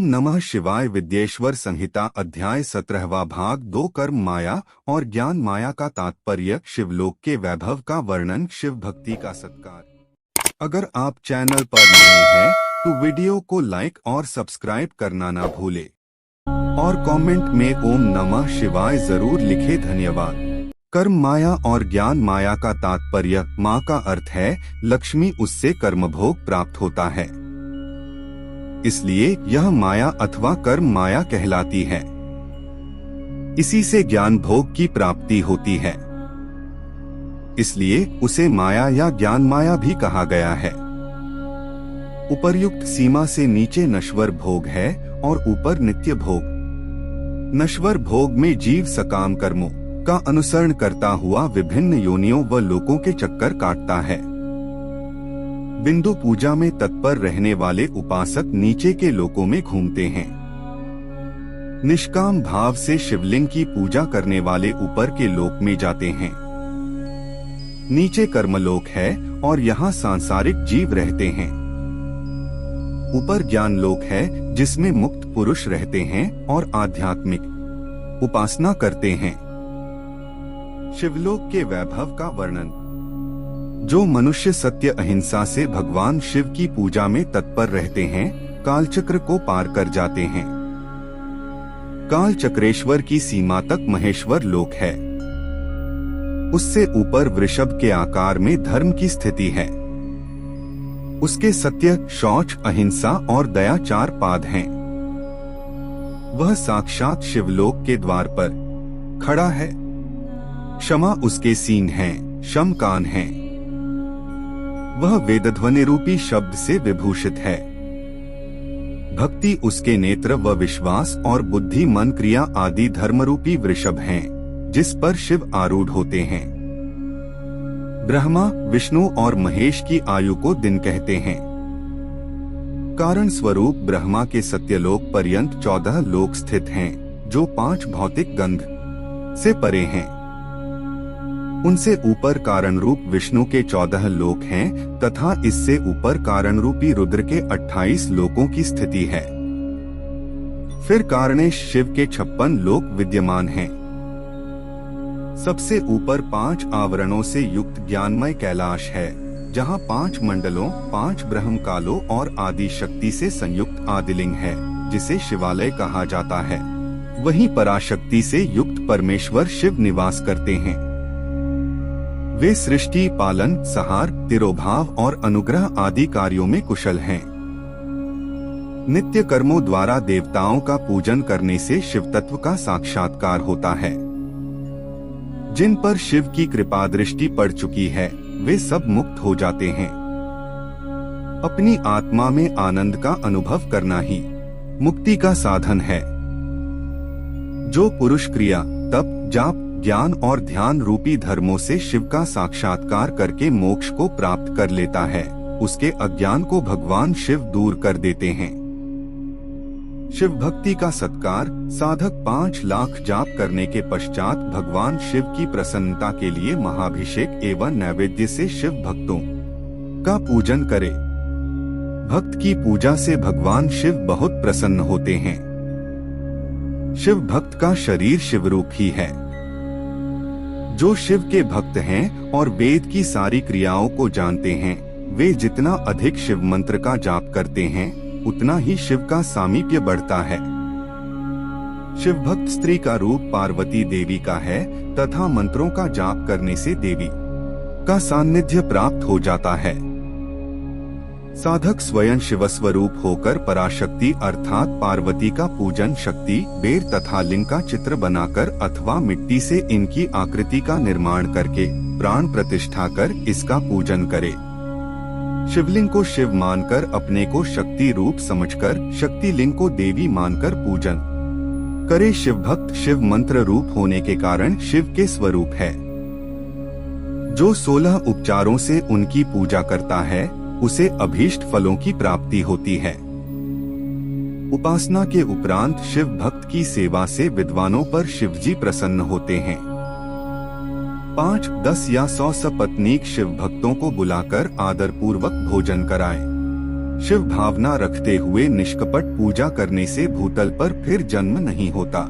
ओम नमः शिवाय। विद्येश्वर संहिता अध्याय 17वां भाग 2 कर्म माया और ज्ञान माया का तात्पर्य। शिवलोक के वैभव का वर्णन। शिव भक्ति का सत्कार। अगर आप चैनल पर नए हैं तो वीडियो को लाइक और सब्सक्राइब करना ना भूले और कमेंट में ओम नमः शिवाय जरूर लिखे। धन्यवाद। कर्म माया और ज्ञान माया का तात्पर्य। माँ का अर्थ है लक्ष्मी, उससे कर्मभोग प्राप्त होता है, इसलिए यह माया अथवा कर्म माया कहलाती है। इसी से ज्ञान भोग की प्राप्ति होती है, इसलिए उसे माया या ज्ञान माया भी कहा गया है। उपर्युक्त सीमा से नीचे नश्वर भोग है और ऊपर नित्य भोग। नश्वर भोग में जीव सकाम कर्मों का अनुसरण करता हुआ विभिन्न योनियों व लोकों के चक्कर काटता है। बिंदु पूजा में तत्पर रहने वाले उपासक नीचे के लोकों में घूमते हैं। निष्काम भाव से शिवलिंग की पूजा करने वाले ऊपर के लोक में जाते हैं। नीचे कर्मलोक है और यहाँ सांसारिक जीव रहते हैं। ऊपर ज्ञान लोक है जिसमें मुक्त पुरुष रहते हैं और आध्यात्मिक उपासना करते हैं। शिवलोक के वैभव का वर्णन। जो मनुष्य सत्य अहिंसा से भगवान शिव की पूजा में तत्पर रहते हैं, कालचक्र को पार कर जाते हैं। कालचक्रेश्वर की सीमा तक महेश्वर लोक है। उससे ऊपर वृषभ के आकार में धर्म की स्थिति है। उसके सत्य, शौच, अहिंसा और दया 4 पाद हैं। वह साक्षात शिवलोक के द्वार पर खड़ा है। क्षमा उसके सींग हैं, शम कान हैं। वह वेदध्वनि रूपी शब्द से विभूषित है। भक्ति उसके नेत्र व विश्वास और बुद्धि, मन, क्रिया आदि धर्मरूपी वृषभ हैं, जिस पर शिव आरूढ़ होते हैं। ब्रह्मा, विष्णु और महेश की आयु को दिन कहते हैं। कारण स्वरूप ब्रह्मा के सत्यलोक पर्यंत 14 लोक स्थित हैं, जो 5 भौतिक गंध से परे हैं। उनसे ऊपर कारण रूप विष्णु के 14 लोक हैं तथा इससे ऊपर कारण रूपी रुद्र के 28 लोकों की स्थिति है। फिर कारणेश शिव के 56 लोक विद्यमान हैं। सबसे ऊपर 5 आवरणों से युक्त ज्ञानमय कैलाश है, जहाँ 5 मंडलों, 5 ब्रह्म कालों और आदि शक्ति से संयुक्त आदिलिंग है, जिसे शिवालय कहा जाता है। वहीं पराशक्ति से युक्त परमेश्वर शिव निवास करते हैं। वे सृष्टि, पालन, संहार, तिरोभाव और अनुग्रह आदि कार्यों में कुशल हैं। नित्य कर्मों द्वारा देवताओं का पूजन करने से शिव तत्व का साक्षात्कार होता है। जिन पर शिव की कृपा दृष्टि पड़ चुकी है, वे सब मुक्त हो जाते हैं। अपनी आत्मा में आनंद का अनुभव करना ही मुक्ति का साधन है। जो पुरुष क्रिया, तप, जाप, ज्ञान और ध्यान रूपी धर्मों से शिव का साक्षात्कार करके मोक्ष को प्राप्त कर लेता है, उसके अज्ञान को भगवान शिव दूर कर देते हैं। शिव भक्ति का सत्कार। साधक 5 लाख जाप करने के पश्चात भगवान शिव की प्रसन्नता के लिए महाभिषेक एवं नैवेद्य से शिव भक्तों का पूजन करे। भक्त की पूजा से भगवान शिव बहुत प्रसन्न होते हैं। शिव भक्त का शरीर शिवरूप ही है। जो शिव के भक्त हैं और वेद की सारी क्रियाओं को जानते हैं, वे जितना अधिक शिव मंत्र का जाप करते हैं, उतना ही शिव का सामीप्य बढ़ता है। शिव भक्त स्त्री का रूप पार्वती देवी का है तथा मंत्रों का जाप करने से देवी का सान्निध्य प्राप्त हो जाता है। साधक स्वयं शिवस्वरूप होकर पराशक्ति अर्थात पार्वती का पूजन शक्ति, बेर तथा लिंग का चित्र बनाकर अथवा मिट्टी से इनकी आकृति का निर्माण करके प्राण प्रतिष्ठा कर इसका पूजन करे। शिवलिंग को शिव मानकर अपने को शक्ति रूप समझकर शक्ति लिंग को देवी मानकर पूजन करे। शिव भक्त शिव मंत्र रूप होने के कारण शिव के स्वरूप है। जो 16 उपचारों से उनकी पूजा करता है, उसे अभीष्ट फलों की प्राप्ति होती है। उपासना के उपरांत शिव भक्त की सेवा से विद्वानों पर शिवजी प्रसन्न होते हैं। 5, 10 या 100 सपत्नीक शिव भक्तों को बुलाकर आदर पूर्वक भोजन कराएं। शिव भावना रखते हुए निष्कपट पूजा करने से भूतल पर फिर जन्म नहीं होता।